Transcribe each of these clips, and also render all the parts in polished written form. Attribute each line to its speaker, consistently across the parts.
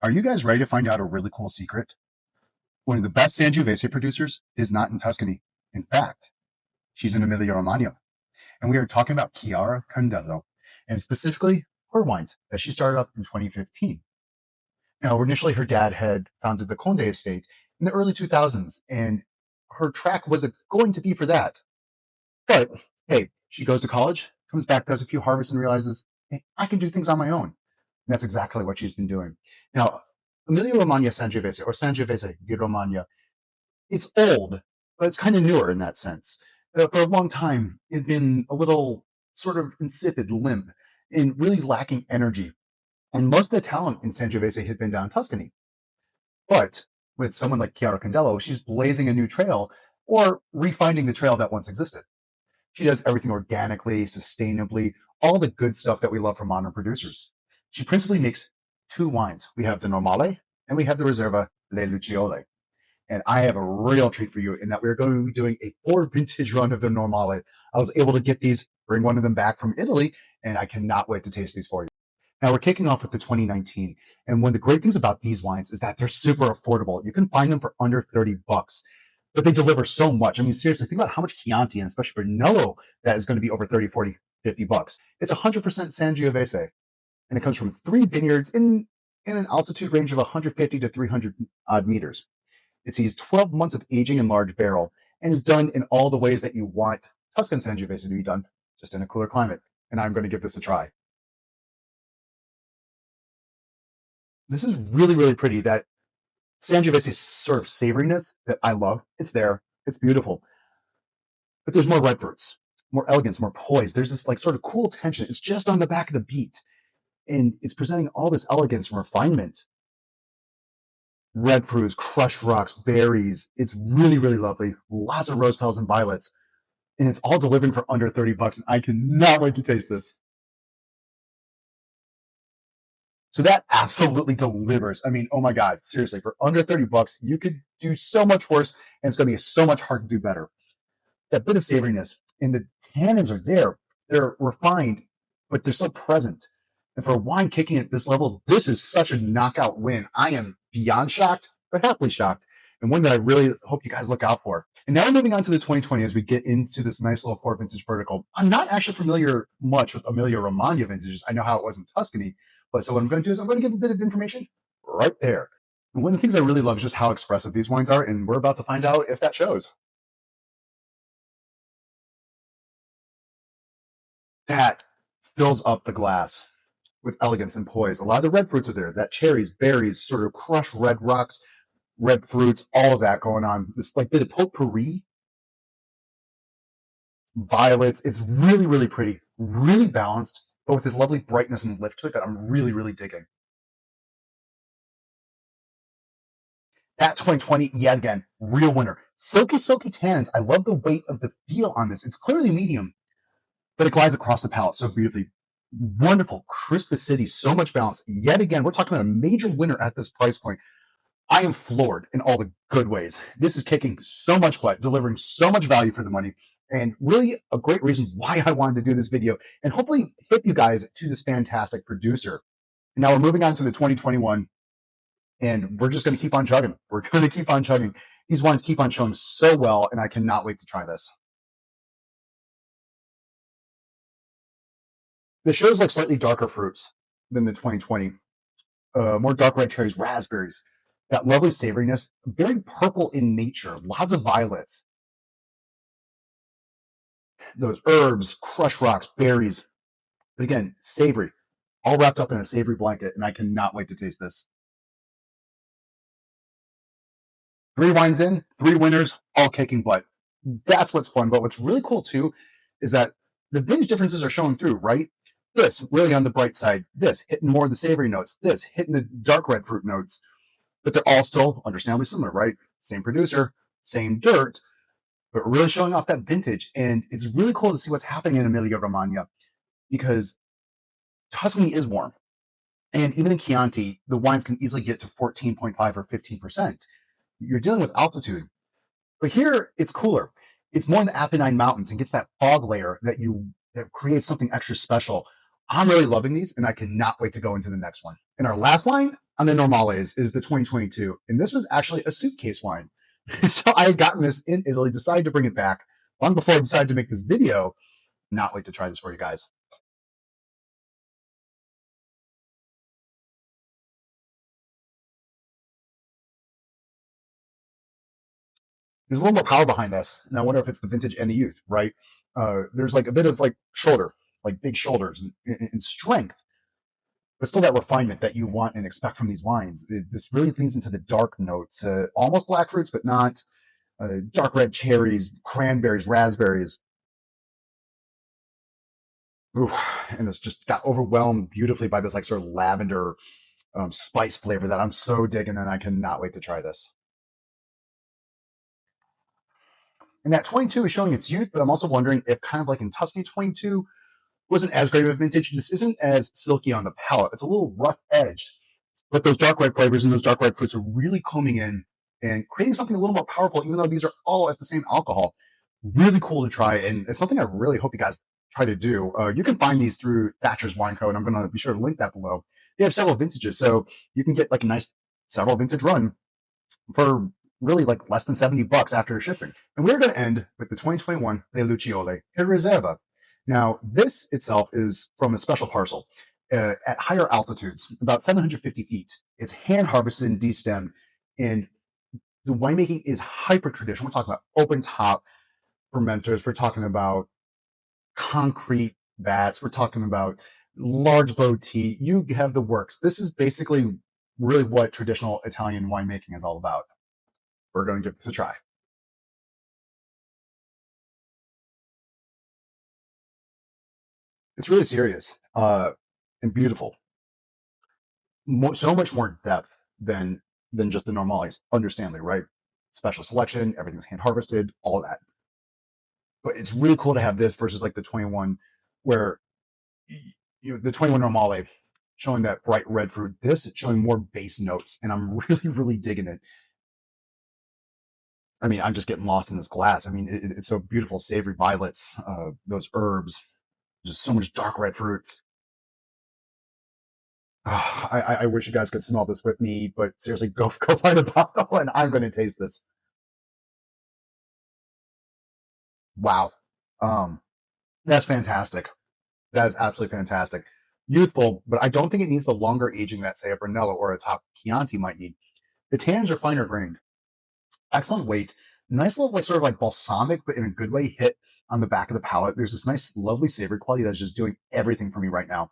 Speaker 1: Are you guys ready to find out a really cool secret? One of the best Sangiovese producers is not in Tuscany. In fact, she's in Emilia-Romagna. And we are talking about Chiara Condello, and specifically her wines that she started up in 2015. Now, initially, her dad had founded the Conde estate in the early 2000s, and her track was going to be for that. But hey, she goes to college, comes back, does a few harvests, and realizes, hey, I can do things on my own. And that's exactly what she's been doing. Now, Emilia-Romagna Sangiovese, or Sangiovese di Romagna, it's old, but it's kind of newer in that sense. For a long time, it'd been a little sort of insipid, limp, and really lacking energy. And most of the talent in Sangiovese had been down Tuscany. But with someone like Chiara Condello, she's blazing a new trail or refinding the trail that once existed. She does everything organically, sustainably, all the good stuff that we love from modern producers. She principally makes two wines. We have the Normale and we have the Riserva Le Luciole. And I have a real treat for you in that we're going to be doing a 4 vintage run of the Normale. I was able to get these, bring one of them back from Italy, and I cannot wait to taste these for you. Now we're kicking off with the 2019. And one of the great things about these wines is that they're super affordable. You can find them for under 30 bucks, but they deliver so much. I mean, seriously, think about how much Chianti and especially Brunello that is going to be over 30, 40, 50 bucks. It's 100% Sangiovese, and it comes from 3 vineyards in an altitude range of 150 to 300 odd meters. It sees 12 months of aging in large barrel and is done in all the ways that you want Tuscan Sangiovese to be done, just in a cooler climate. And I'm going to give this a try. This is really, really pretty. That Sangiovese sort of savoriness that I love. It's there. It's beautiful. But there's more red fruits, more elegance, more poise. There's this like sort of cool tension. It's just on the back of the beat. And it's presenting all this elegance and refinement. Red fruits, crushed rocks, berries. It's really, really lovely. Lots of rose petals and violets. And it's all delivering for under 30 bucks. And I cannot wait to taste this. So that absolutely delivers. I mean, oh my God, seriously, for under 30 bucks, you could do so much worse, and it's going to be so much harder to do better. That bit of savoriness and the tannins are there. They're refined, but they're still present. And for a wine kicking at this level, this is such a knockout win. I am beyond shocked, but happily shocked, and one that I really hope you guys look out for. And now we're moving on to the 2020 as we get into this nice little 4 vintage vertical. I'm not actually familiar much with Emilia-Romagna vintages. I know how it was in Tuscany, but so what I'm going to do is I'm going to give a bit of information right there. And one of the things I really love is just how expressive these wines are, and we're about to find out if that shows. That fills up the glass with elegance and poise. A lot of the red fruits are there. That cherries, berries, sort of crushed red rocks, red fruits, all of that going on. This like bit of potpourri, violets. It's really, really pretty, really balanced, but with a lovely brightness and lift to it that I'm really, really digging. That 2020, yet again, real winner. Silky, silky tannins. I love the weight of the feel on this. It's clearly medium, but it glides across the palate so beautifully. Wonderful, crisp acidity, so much balance. Yet again, we're talking about a major winner at this price point. I am floored in all the good ways. This is kicking so much butt, delivering so much value for the money, and really a great reason why I wanted to do this video and hopefully hit you guys to this fantastic producer. Now we're moving on to the 2021, and we're just going to keep on chugging. We're going to keep on chugging. These wines keep on showing so well, and I cannot wait to try this. This shows like slightly darker fruits than the 2020. More dark red cherries, raspberries. That lovely savoriness, very purple in nature, lots of violets. Those herbs, crushed rocks, berries. But again, savory, all wrapped up in a savory blanket, and I cannot wait to taste this. 3 wines in, 3 winners, all kicking butt. That's what's fun. But what's really cool too is that the vintage differences are showing through, right? This really on the bright side, this hitting more of the savory notes, this hitting the dark red fruit notes, but they're all still understandably similar, right? Same producer, same dirt, but really showing off that vintage. And it's really cool to see what's happening in Emilia-Romagna because Tuscany is warm. And even in Chianti, the wines can easily get to 14.5 or 15%. You're dealing with altitude. But here, it's cooler. It's more in the Apennine Mountains and gets that fog layer that creates something extra special. I'm really loving these, and I cannot wait to go into the next one. And our last wine on the Normales is the 2022, and this was actually a suitcase wine. So I had gotten this in Italy, decided to bring it back long before I decided to make this video. Not wait to try this for you guys. There's a little more power behind this, and I wonder if it's the vintage and the youth, right? There's like a bit of like shoulder, like big shoulders and strength, but still that refinement that you want and expect from these wines. This really leans into the dark notes, almost black fruits, but not dark red cherries, cranberries, raspberries. Ooh, and this just got overwhelmed beautifully by this like sort of lavender spice flavor that I'm so digging, and I cannot wait to try this. And that 22 is showing its youth, but I'm also wondering if kind of like in Tuscany 22 wasn't as great of a vintage. This isn't as silky on the palate. It's a little rough edged, but those dark red flavors and those dark red fruits are really coming in and creating something a little more powerful, even though these are all at the same alcohol. Really cool to try, and it's something I really hope you guys try to do. You can find these through Thatcher's Wine Co., and I'm going to be sure to link that below. They have several vintages, so you can get like a nice several vintage run for really like less than $70 after shipping. And we're going to end with the 2021 Le Luciole e Riserva. Now, this itself is from a special parcel at higher altitudes, about 750 feet. It's hand harvested and destemmed, and the winemaking is hyper traditional. We're talking about open top fermenters. We're talking about concrete vats. We're talking about large bow tea. You have the works. This is basically really what traditional Italian winemaking is all about. We're going to give this a try. It's really serious and beautiful. So much more depth than just the normales, understandably, right? Special selection, everything's hand harvested, all of that. But it's really cool to have this versus like the 21, where the 21 normale showing that bright red fruit. This showing more base notes, and I'm really really digging it. I mean, I'm just getting lost in this glass. I mean, it's so beautiful, savory violets, those herbs, just so much dark red fruits. I wish you guys could smell this with me, but seriously, go find a bottle, and I'm going to taste this. Wow, um, that's fantastic. That is absolutely fantastic. Youthful, but I don't think it needs the longer aging that say a Brunello or a top Chianti might need. The tannins are finer grained. Excellent weight. Nice little like sort of like balsamic, but in a good way, hit on the back of the palate. There's this nice, lovely savory quality that's just doing everything for me right now.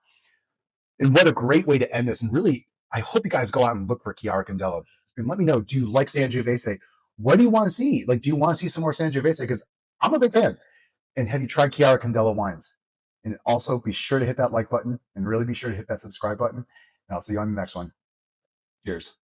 Speaker 1: And what a great way to end this. And really, I hope you guys go out and look for Chiara Condello. And let me know, do you like Sangiovese? What do you want to see? Like, do you want to see some more Sangiovese? Because I'm a big fan. And have you tried Chiara Condello wines? And also be sure to hit that like button and really be sure to hit that subscribe button. And I'll see you on the next one. Cheers.